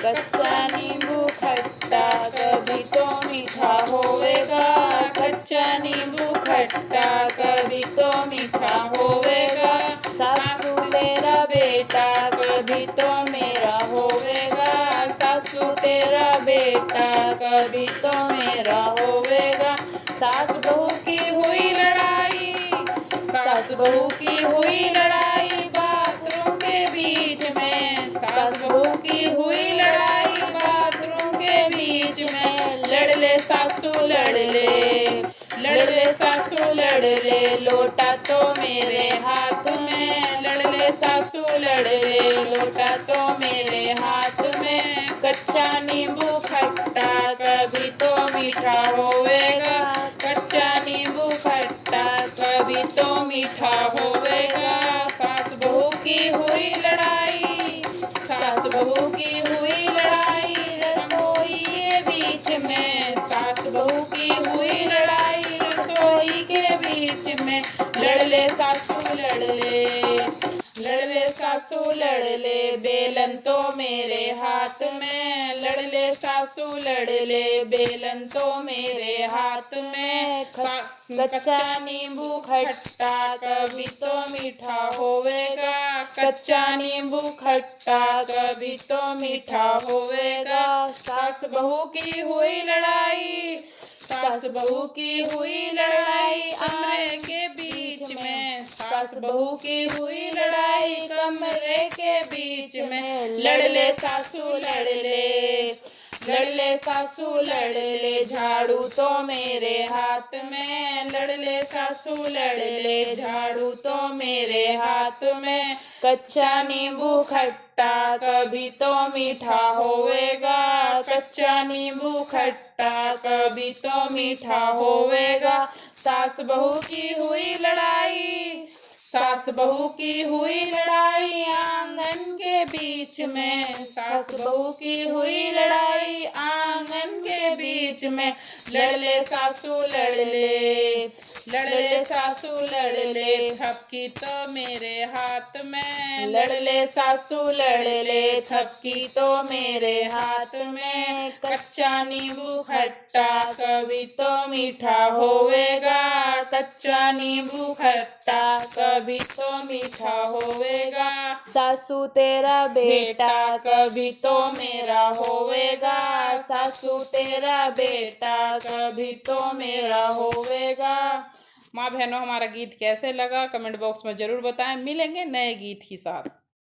कच्चा नींबू खट्टा कभी तो मीठा होवेगा, कच्चा नींबू खट्टा कभी तो मीठा होवेगा। सासू तेरा बेटा कभी तो मेरा होवेगा, सासू तेरा बेटा कभी तो मेरा होवेगा। सास बहू की हुई लड़ाई, सास बहू की हुई लड़ाई बाथरूम के बीच में, सास बहू की हुई लड़ाई बाथरूम के बीच में। लड़ ले सासू लड़ ले, लड़ ले सासू लड़ ले, लोटा तो मेरे हाथ में। लड़ ले सासू लड़ ले, लोटा तो मेरे हाथ में। कच्चा नींबू खट्टा कभी तो मीठा होवेगा, कच्चा नींबू खट्टा कभी तो मीठा होवेगा। सास बहू की हुई लड़ाई, सास बहू की हुई लड़ाई रसोई के बीच में, सास बहू की हुई लड़ाई रसोई के बीच में। लड़ ले सासू लड़ ले, लड़ ले सासू लड़ ले, बेलन तो मेरे हाथ में। लड़ ले सासू लड़ ले, बेलन तो मेरे हाथ में। कच्चा नींबू खट्टा कभी तो मीठा होवेगा, कच्चा नींबू खट्टा कभी तो मीठा होवेगा। सास बहू की हुई लड़ाई, सास बहू की हुई लड़ाई कमरे के बीच में, सास बहू की हुई लड़ाई कमरे के बीच में। लड़ ले सासू लड़ ले, लड़ ले सासू लड़ ले, झाड़ू तो मेरे हाथ में। लड़ ले सासू लड़ ले, झाड़ू तो मेरे हाथ में। कच्चा नींबू खट्टा कभी तो मीठा होवेगा, कच्चा नींबू खट्टा कभी तो मीठा होवेगा। सास बहू की हुई लड़ाई, सास बहू की हुई लड़ाई आंगन के बीच में, सास बहू की हुई लड़ाई आंगन के बीच में। लड़ ले सासू लड़ ले, लड़ ले सासू लड़ ले, थपकी तो मेरे हाथ में। लड़ ले सासू लड़ ले, थपकी तो मेरे हाथ में। कच्चा नींबू खट्टा कभी तो मीठा होवेगा, कच्चा नींबू खट्टा कभी तो मीठा होवेगा। सासू तेरा बेटा कभी तो मेरा होवेगा, सासू तेरा बेटा कभी तो मेरा होवेगा। माँ बहनों, हमारा गीत कैसे लगा कमेंट बॉक्स में ज़रूर बताएं। मिलेंगे नए गीत के साथ।